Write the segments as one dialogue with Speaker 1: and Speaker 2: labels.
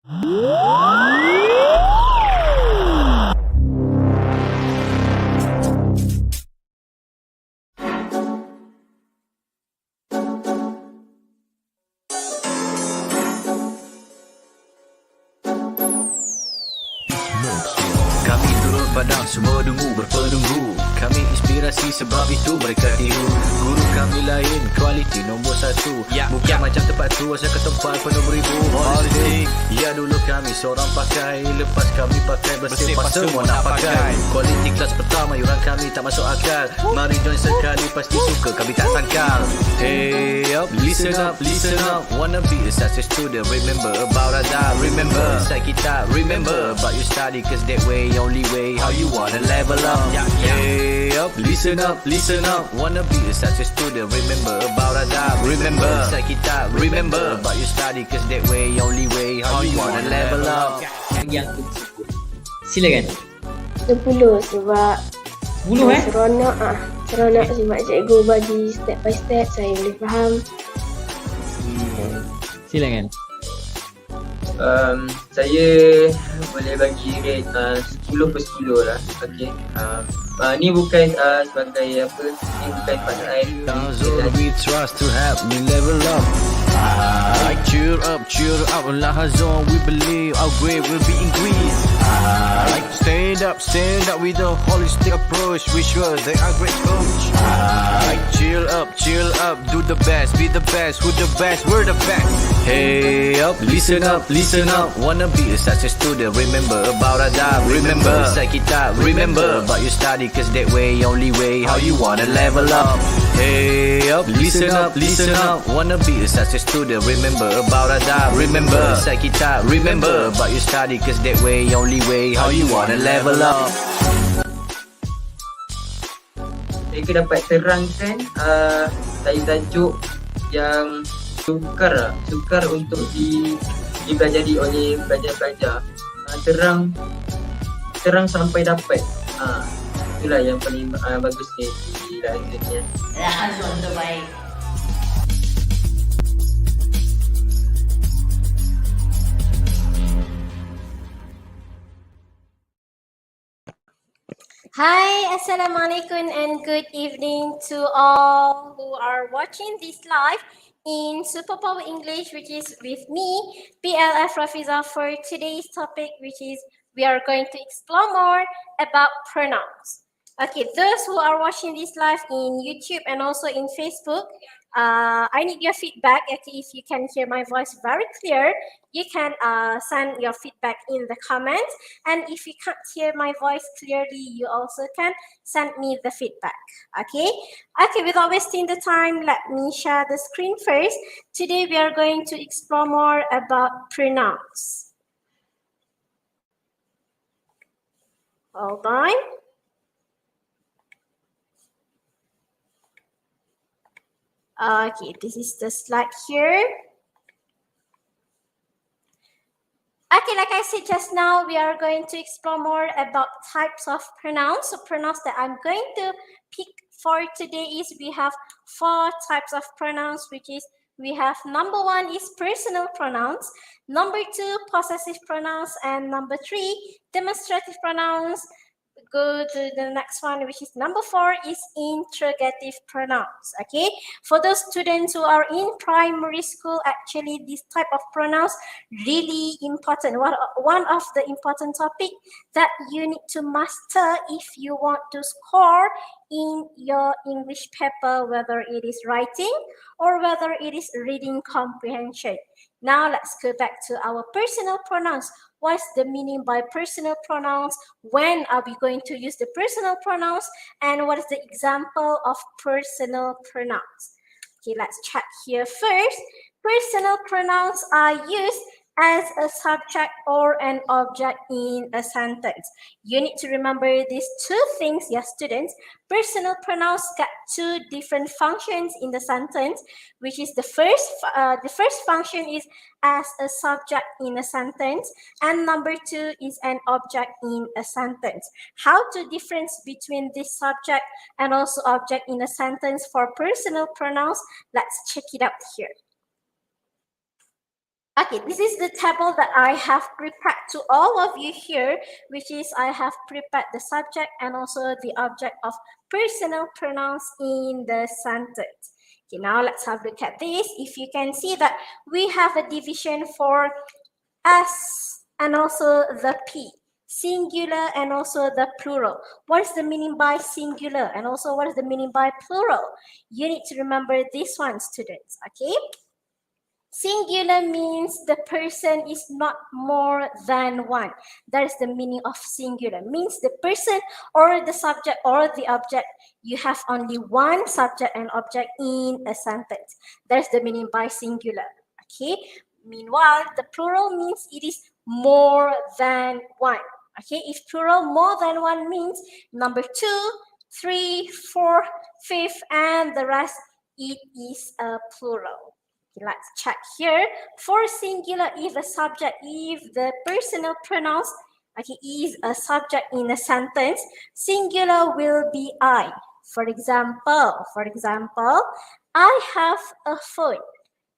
Speaker 1: Kami turun padang, semua dungu berpenunggu. Kami inspirasi sebab itu mereka tiru. Guru kami lain, kualiti nombor 1. Bukan macam tempat tu, asal ke tempat penuh beribu politik. Ya dulu kami seorang pakai, lepas kami pakai bersih pas semua nak pakai. Kualiti kelas pertama, yuran kami tak masuk akal. Mari join sekali, pasti suka kami tak sangkal. Hey up, listen up, listen up. Wanna be a success student, remember about Radha. Remember, inside kita, remember about your study, cause that way, only way, how you wanna level up. Hey up, listen up, listen up. Wanna be a success student, remember about Radha. Remember, inside kita, remember about your study, cause that way, only way, how you wanna level up.
Speaker 2: Yang ke-10. Silakan.
Speaker 3: 10 sebab
Speaker 2: 10
Speaker 3: seronok sebab cikgu bagi step by step, saya boleh faham.
Speaker 2: Silakan.
Speaker 4: Saya boleh bagi rate 10/10 lah. Okay. Ni bukan sebagai apa, ni bukan pakai.
Speaker 1: We trust to help me level up. Cheer up, Lahazon, we believe our grade will be increased. Stand up with a holistic approach. We sure they are great coach. Chill up, do the best, be the best, who the best, we're the best. Hey up, listen up. Wanna be a success student, remember about Radha. Remember, inside kita, remember about your study, cause that way, only way, how you wanna level up. Hey up, listen up. Wanna be a success student, remember about Radha. Remember, inside kita, remember about your study, cause that way, only way, how you wanna level up.
Speaker 4: Mereka dapat terangkan tajuk yang sukar untuk dipelajari oleh pelajar-pelajar. Terang sampai dapat. Itulah yang paling bagus di dalam ini.
Speaker 5: Rahazon terbaik.
Speaker 3: Hi, Assalamualaikum and good evening to all who are watching this live in Superpower English, which is with me, PLF Rafizah, for today's topic, which is we are going to explore more about pronouns. Okay, those who are watching this live in YouTube and also in Facebook, I need your feedback. Okay, if you can hear my voice very clear, you can send your feedback in the comments. And if you can't hear my voice clearly, you also can send me the feedback. Okay, without wasting the time, let me share the screen first. Today we are going to explore more about pronouns. Hold on. Okay, this is the slide here. Okay, like I said just now, we are going to explore more about types of pronouns. So pronouns that I'm going to pick for today is we have 4 types of pronouns, which is we have number 1 is personal pronouns, number 2 possessive pronouns, and number 3 demonstrative pronouns. Go to the next one, which is number 4 is interrogative pronouns. Okay, for those students who are in primary school, actually this type of pronouns really important. One of the important topic that you need to master if you want to score in your English paper, whether it is writing or whether it is reading comprehension. Now let's go back to our personal pronouns. What's the meaning by personal pronouns? When are we going to use the personal pronouns? And what is the example of personal pronouns? Okay, let's check here first. Personal pronouns are used as a subject or an object in a sentence. You need to remember these 2 things, yes, students. Personal pronouns got 2 different functions in the sentence, which is the first function is as a subject in a sentence, and number 2 is an object in a sentence. How to difference between this subject and also object in a sentence for personal pronouns? Let's check it out here. Okay, this is the table that I have prepared to all of you here, which is I have prepared the subject and also the object of personal pronouns in the sentence. Okay, now let's have a look at this. If you can see that we have a division for S and also the P, singular and also the plural. What is the meaning by singular and also what is the meaning by plural? You need to remember this one, students, okay? Singular means the person is not more than one. That is the meaning of singular. Means the person or the subject or the object, you have only one subject and object in a sentence. That is the meaning by singular. Okay. Meanwhile, the plural means it is more than one. Okay. If plural more than one means number 2, 3, 4, 5, and the rest, it is a plural. Let's check here. For singular, if the personal pronouns is a subject in a sentence, singular will be I. For example, I have a phone.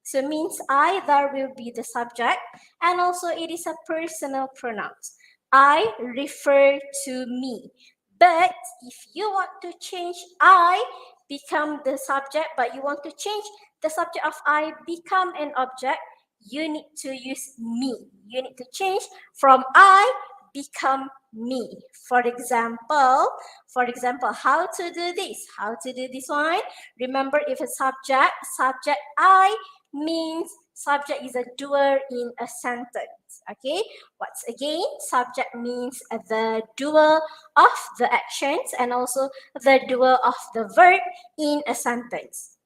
Speaker 3: So means I, there will be the subject, and also it is a personal pronoun. I refer to me. But if you want to change I become the subject, but you want to change the subject of I become an object, you need to use me. You need to change from I become me. For example, how to do this? How to do this one? Remember, if a subject I means subject is a doer in a sentence. Okay, what's again? Subject means the doer of the actions and also the doer of the verb in a sentence.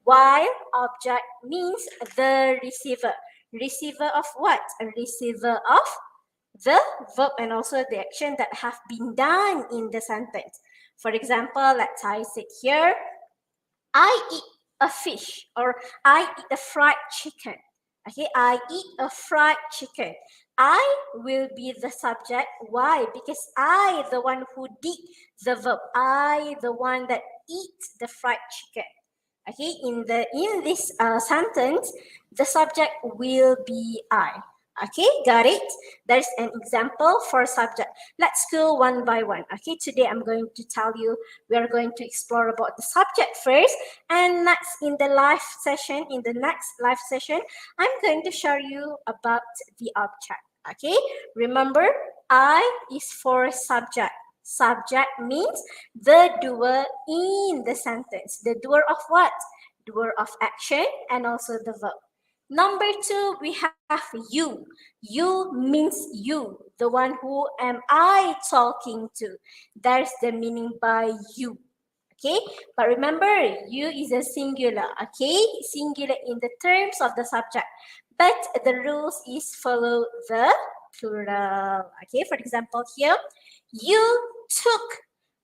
Speaker 3: While object means the receiver. Receiver of what? A receiver of the verb and also the action that have been done in the sentence. For example, let's say here, I eat a fish or I eat a fried chicken. Okay, I eat a fried chicken. I will be the subject. Why? Because I, the one who did the verb. I, the one that eats the fried chicken. Okay, in this sentence, the subject will be I. Okay, got it? There's an example for subject. Let's go one by one. Okay, today I'm going to tell you, we are going to explore about the subject first, and next in the next live session, I'm going to show you about the object. Okay, remember, I is for subject. Subject means the doer in the sentence. The doer of what? Doer of action and also the verb. Number 2, we have you. You means you, the one who am I talking to. That's the meaning by you. Okay, but remember, you is a singular. Okay, singular in the terms of the subject, but the rules is follow the plural. Okay, for example here, you took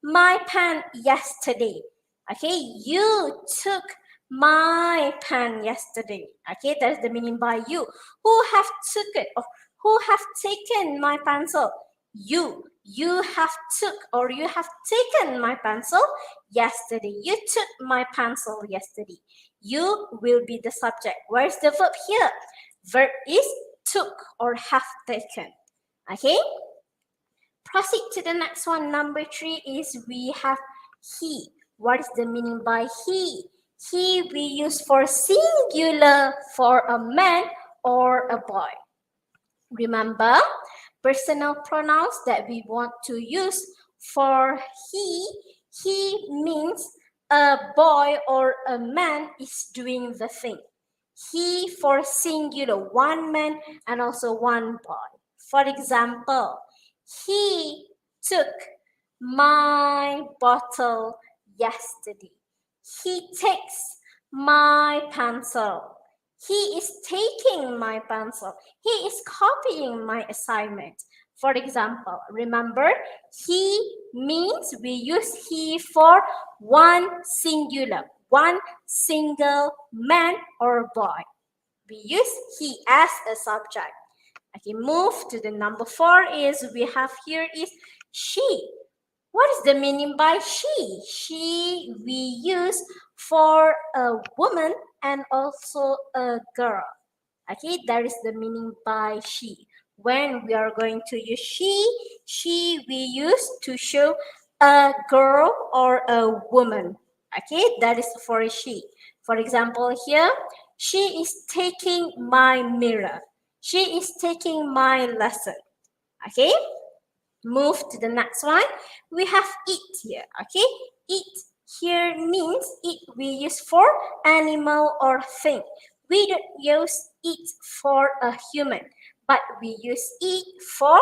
Speaker 3: my pen yesterday. Okay, you took my pen yesterday. Okay, that's the meaning by you. Who have took it or who have taken my pencil? You have took or you have taken my pencil yesterday. You took my pencil yesterday. You will be the subject. Where's the verb here? Verb is took or have taken. Okay, proceed to the next one. Number 3 is we have he. What is the meaning by he? He we use for singular for a man or a boy. Remember, personal pronouns that we want to use for he means a boy or a man is doing the thing. He for singular, one man and also one boy. For example, he took my bottle yesterday. He takes my pencil. He is taking my pencil. He is copying my assignment. For example, remember, he means we use he for one singular, one single man or boy. We use he as a subject. Okay, move to the number 4 is we have here is she. What is the meaning by she? She we use for a woman and also a girl. Okay, that is the meaning by she. When we are going to use she we use to show a girl or a woman. Okay, that is for she. For example, here, she is taking my mirror. She is taking my lesson. Okay, move to the next one. We have it here. Okay, it here means it we use for animal or thing. We don't use it for a human, but we use it for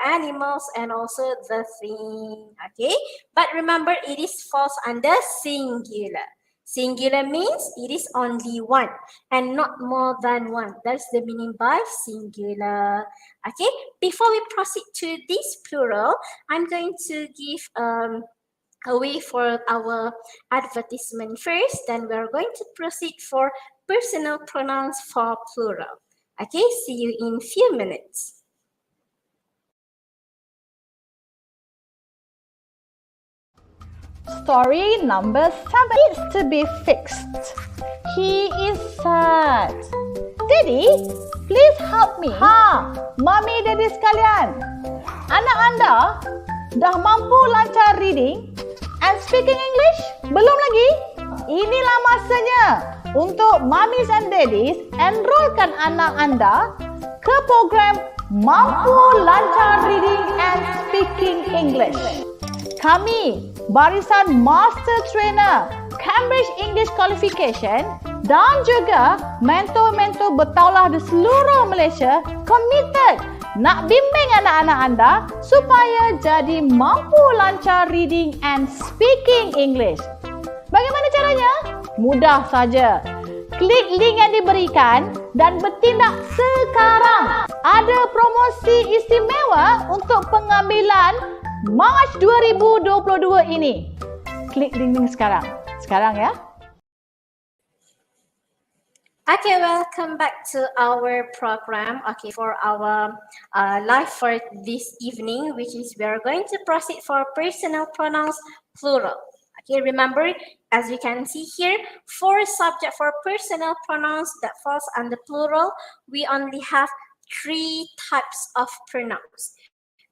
Speaker 3: animals and also the thing. Okay, but remember it is falls under singular. Singular means it is only one and not more than one. That's the meaning by singular. Okay, before we proceed to this plural, I'm going to give a way for our advertisement first, then we're going to proceed for personal pronouns for plural. Okay, see you in few minutes.
Speaker 5: Story number 7 needs to be fixed. He is sad. Daddy, please help me. Mami, Daddy sekalian. Anak anda dah mampu lancar reading and speaking English? Belum lagi? Inilah masanya untuk Mommies and Daddies enrolkan anak anda ke program Mampu Lancar Reading and Speaking English. Kami, barisan Master Trainer Cambridge English Qualification dan juga mentor-mentor bertaulah di seluruh Malaysia committed nak bimbing anak-anak anda supaya jadi mampu lancar reading and speaking English. Bagaimana caranya? Mudah saja. Klik link yang diberikan dan bertindak sekarang. Ada promosi istimewa untuk pengambilan Mac 2022 ini. Klik link sekarang. Sekarang ya.
Speaker 3: Okay, welcome back to our program. Okay, for our live for this evening, which is we are going to proceed for personal pronouns plural. Okay, remember, as you can see here, for subject for personal pronouns that falls under plural, we only have 3 types of pronouns,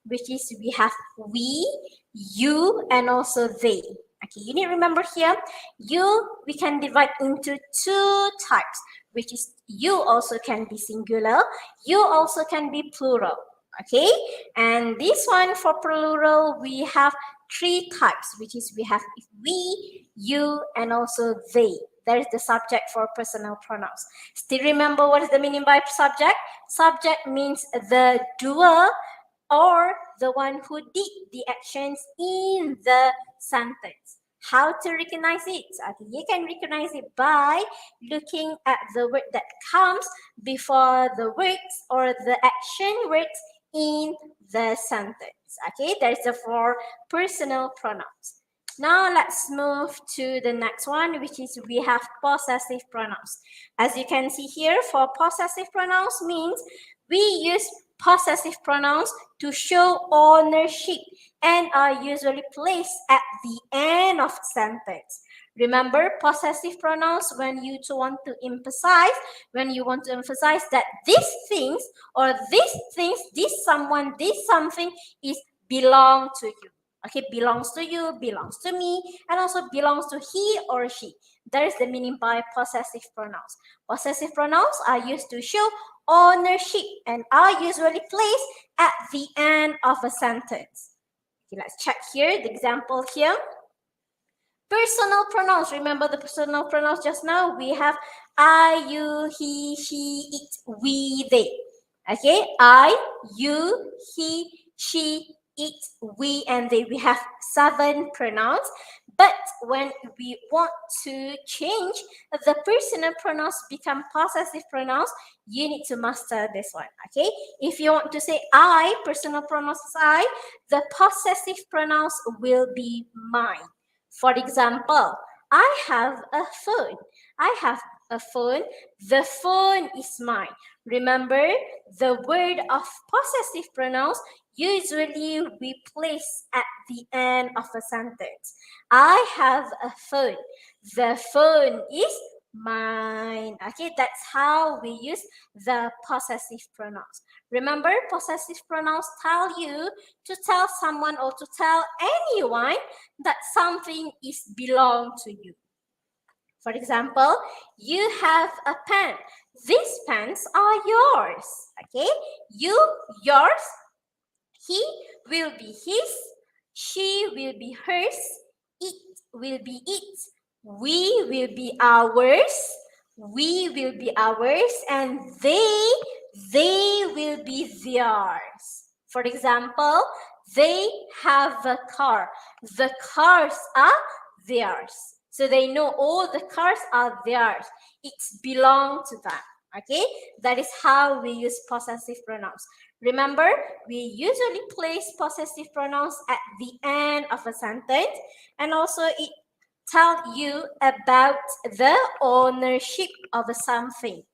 Speaker 3: which is we have we, you, and also they. Okay, you need to remember here, you, we can divide into 2 types, which is you also can be singular, you also can be plural. Okay, and this one for plural, we have 3 types, which is we have we, you, and also they. That is the subject for personal pronouns. Still remember what is the meaning by subject? Subject means the doer or the one who did the actions in the sentence. How to recognize it? Okay, you can recognize it by looking at the word that comes before the words or the action words in the sentence. Okay, that's the 4 personal pronouns. Now let's move to the next one, which is we have possessive pronouns. As you can see here, for possessive pronouns means we use possessive pronouns to show ownership and are usually placed at the end of sentence. Remember, possessive pronouns when you want to emphasize that these things or these things, this someone, this something is belong to you. Okay, belongs to you, belongs to me, and also belongs to he or she. That is the meaning by possessive pronouns. Possessive pronouns are used to show ownership and are usually placed at the end of a sentence. Okay, let's check here, the example here. Personal pronouns, remember the personal pronouns just now? We have I, you, he, she, it, we, they. Okay, I, you, he, she, it, we, and they. We have 7 pronouns. But when we want to change the personal pronouns become possessive pronouns, you need to master this one, okay? If you want to say I, personal pronouns is I, the possessive pronouns will be mine. For example, I have a phone. I have a phone. The phone is mine. Remember, the word of possessive pronouns usually we place at the end of a sentence. I have a phone. The phone is mine. Okay, that's how we use the possessive pronouns. Remember, possessive pronouns tell you to tell someone or to tell anyone that something is belong to you. For example, you have a pen. These pens are yours. Okay, yours. He will be his. She will be hers. It will be its. We will be ours. We will be ours. And they will be theirs. For example, they have a car. The cars are theirs. So they know all the cars are theirs. It's belong to them. Okay, that is how we use possessive pronouns. Remember, we usually place possessive pronouns at the end of a sentence, and also it tells you about the ownership of something.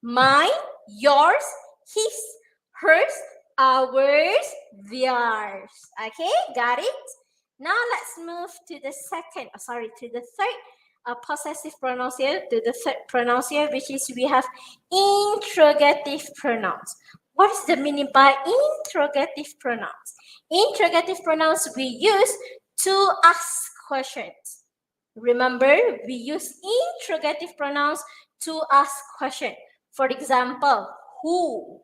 Speaker 3: Mine, yours, his, hers, ours, theirs. Okay, got it? Now let's move to the third possessive pronouns here, to the third pronouns here, which is we have interrogative pronouns. What is the meaning by interrogative pronouns? Interrogative pronouns we use to ask questions. Remember, we use interrogative pronouns to ask questions. For example, who?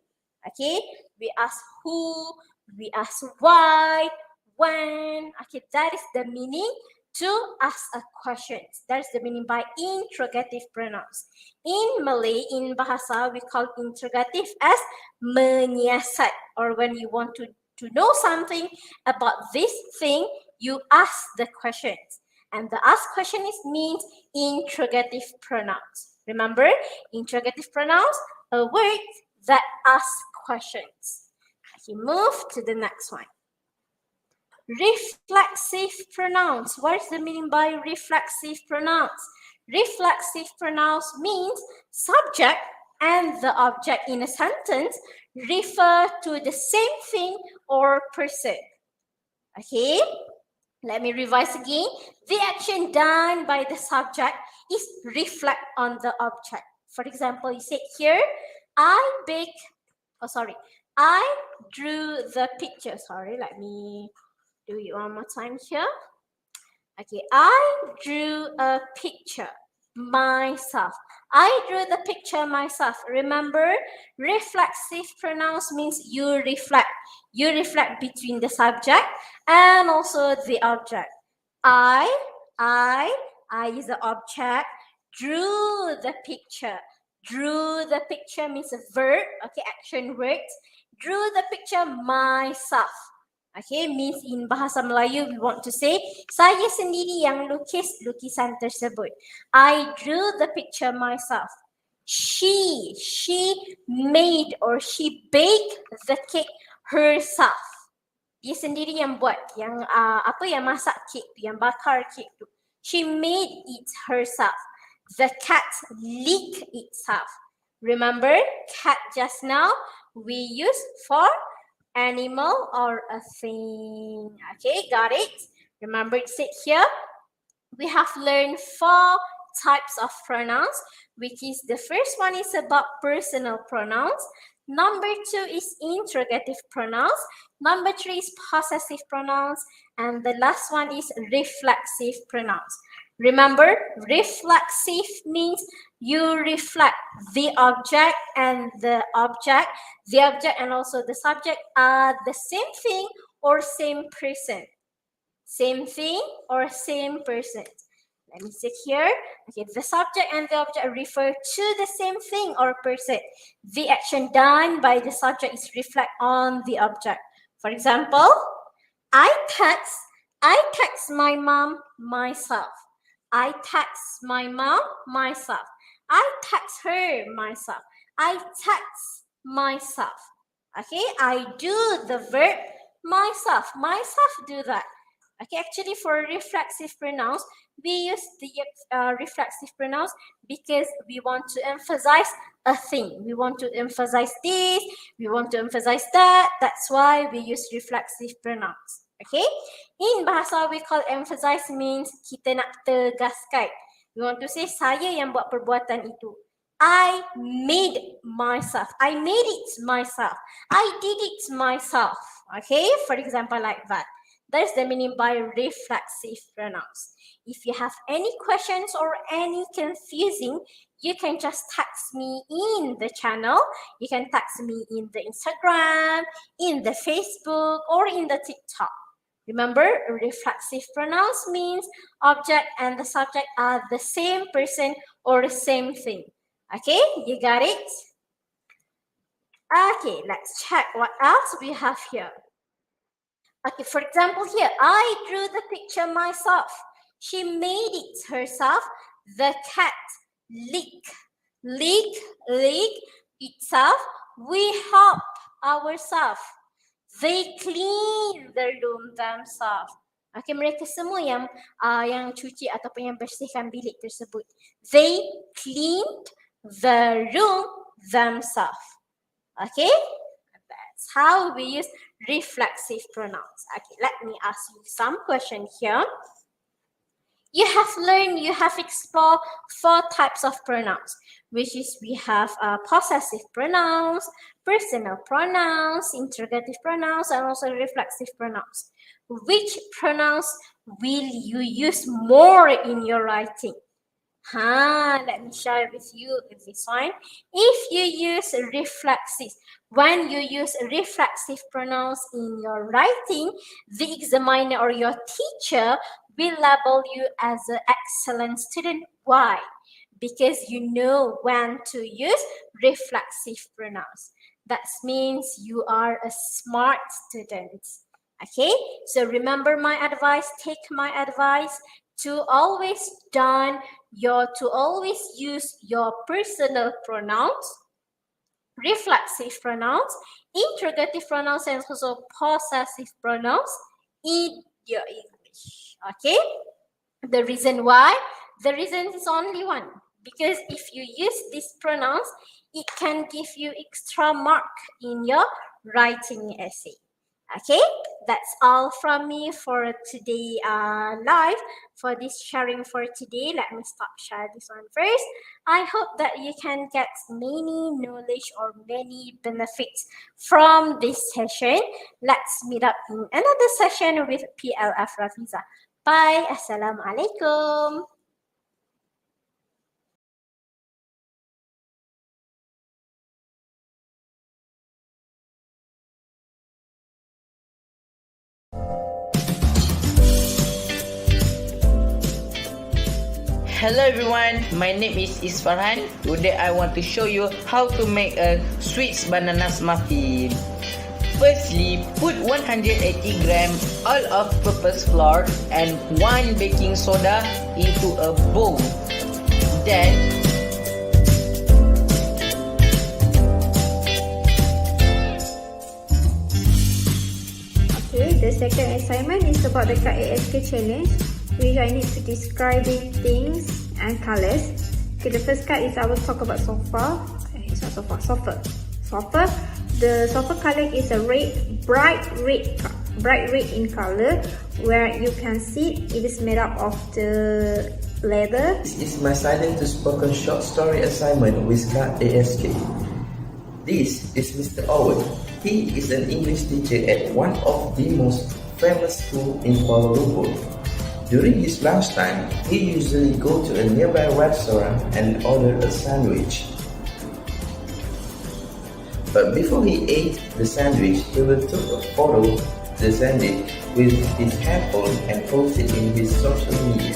Speaker 3: Okay, we ask who, we ask why, when. Okay, that is the meaning to ask a question. That is the meaning by interrogative pronouns. In Malay, in Bahasa, we call interrogative as menyiasat, or when you want to know something about this thing, you ask the questions. And the ask question means interrogative pronouns. Remember, interrogative pronouns are words that ask questions. Okay, move to the next one. Reflexive pronouns. What is the meaning by reflexive pronouns? Reflexive pronouns means subject and the object in a sentence refer to the same thing or person. Okay, let me revise again. The action done by the subject is reflect on the object. For example, you say here, I drew the picture. Sorry, let me do it one more time here. Okay, I drew a picture myself. I drew the picture myself. Remember, reflexive pronouns means you reflect. You reflect between the subject and also the object. I is the object, drew the picture. Drew the picture means a verb, okay, action words. Drew the picture myself. Okay, means in bahasa Melayu we want to say, saya sendiri yang lukis lukisan tersebut. I drew the picture myself. She made or she baked the cake herself. Dia sendiri yang buat, yang yang masak kek tu, yang bakar kek tu. She made it herself. The cat licked itself. Remember, cat just now we use for animal or a thing. Okay, got it? Remember, it said here, we have learned 4 types of pronouns, which is the first one is about personal pronouns. Number 2 is interrogative pronouns. Number 3 is possessive pronouns. And the last one is reflexive pronouns. Remember, reflexive means you reflect the object and the object and also the subject are the same thing or same person. Same thing or same person. Let me see here. Okay, the subject and the object refer to the same thing or person. The action done by the subject is reflect on the object. For example, I text my mom myself. I text my mom myself. I text her myself. I text myself. Okay, I do the verb myself. Myself do that. Okay, actually for reflexive pronouns, we use the reflexive pronouns because we want to emphasize a thing. We want to emphasize this, we want to emphasize that. That's why we use reflexive pronouns. Okay, in bahasa we call emphasize means kita nak tegaskan. We want to say saya yang buat perbuatan itu. I made myself. I made it myself. I did it myself. Okay, for example like that. That's the meaning by reflexive pronouns. If you have any questions or any confusing, you can just text me in the channel. You can text me in the Instagram, in the Facebook, or in the TikTok. Remember, reflexive pronouns means object and the subject are the same person or the same thing. Okay, you got it? Okay, let's check what else we have here. Okay, for example here, I drew the picture myself. She made it herself. The cat lick itself. We help ourselves. They clean the room themselves. Okay, mereka semua yang cuci ataupun yang bersihkan bilik tersebut. They cleaned the room themselves. Okay, that's how we use reflexive pronouns. Okay, let me ask you some question here. You have learned, you have explored 4 types of pronouns, which is we have possessive pronouns, personal pronouns, interrogative pronouns, and also reflexive pronouns. Which pronouns will you use more in your writing? Let me share with you this one. If you use reflexive, when you use reflexive pronouns in your writing, the examiner or your teacher will label you as an excellent student. Why? Because you know when to use reflexive pronouns. That means you are a smart student. Okay, so remember my advice, take my advice to always use your personal pronouns, reflexive pronouns, interrogative pronouns, and also possessive pronouns in your English. Okay, the reason why? The reason is only one. Because if you use these pronouns, it can give you extra mark in your writing essay. Okay, that's all from me for today live. For this sharing for today, let me stop share this one first. I hope that you can get many knowledge or many benefits from this session. Let's meet up in another session with PLF Rafizah. Bye. Assalamualaikum.
Speaker 6: Hello everyone, my name is Isfarhan. Today I want to show you how to make a sweet bananas muffin. Firstly, put 180 gram all-purpose flour and 1 baking soda into a bowl. Then
Speaker 7: the second assignment is about the card ASK challenge, which I need to describe things and colors. Okay, the first card is I will talk about sofa. It's not sofa, sofa. The sofa color is a bright red in color. Where you can see it is made up of the leather.
Speaker 8: This is my silent to spoken short story assignment with card ASK. This is Mr. Owen. He is an English teacher at one of the most famous schools in Kuala Lumpur. During his lunchtime, he usually go to a nearby restaurant and order a sandwich. But before he ate the sandwich, he will take a photo of the sandwich with his handphone and post it in his social media.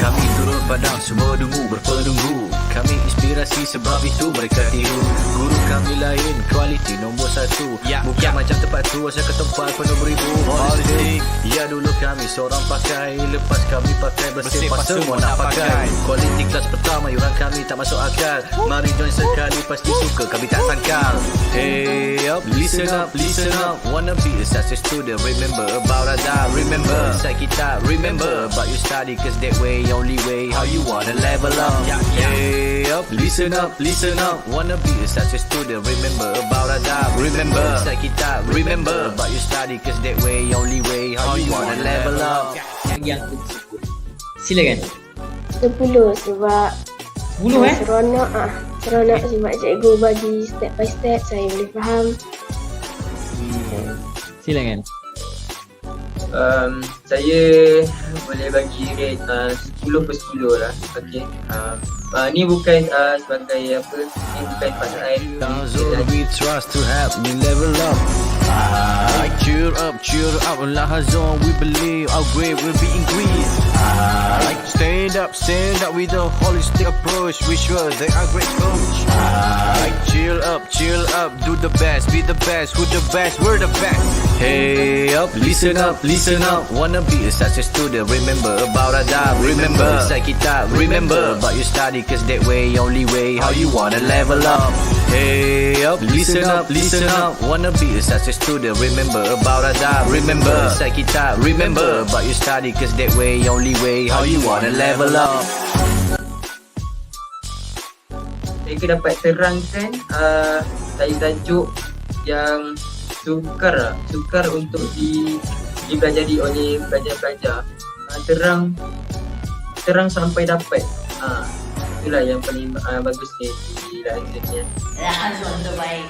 Speaker 1: Kami turun padang, semua dengu berpenunggu. Kami inspirasi sebab itu mereka tiru. Guru kami lain, kualiti nombor 1. Bukan macam tempat tu, asal ke tempat penuh beribu. Politik Ya dulu kami seorang pakai, lepas kami pakai bersepah semua nak pakai. Kualiti kelas pertama yuran kami tak masuk akal. Mari join sekali pasti suka kami tak sangkal. Hey up, listen up, listen up. Wanna be such a student, remember about Ada. Remember inside kita, remember about you study, cause that way only way how you wanna level up. Hey up, listen up, listen up. Wanna be such a student, remember about Ada. Remember inside kita, remember about you study, cause that way only way how you wanna level up.
Speaker 2: Yang tersebut. Silakan.
Speaker 9: 10 sebab
Speaker 2: 10
Speaker 9: seronok seronok sebab cikgu bagi step by step, saya boleh faham.
Speaker 2: Silakan.
Speaker 4: Saya boleh bagi rate 10 per 10 lah. Okay. Ni bukan sebagai apa, ni bukan pasal
Speaker 1: Zone we trust to help me level up. Cheer up, Lahazon, we believe our grade will be increased. Stand up with a holistic approach. We sure they are great coach. Chill up, do the best, be the best, who the best, we're the best. Hey up, listen up, wanna be such a student, remember about Ada. Remember inside kita, remember about you study, cause that way only way how you wanna level up. Hey up, listen up, wanna be such a student, remember about Ada. Remember inside kita, remember about you study, cause that way only way how you wanna level up.
Speaker 4: Mereka dapat terangkan tajuk yang sukar untuk dipelajari oleh pelajar-pelajar. Terang sampai dapat. Itulah yang paling bagus di dalam ni.
Speaker 6: Lahazon terbaik.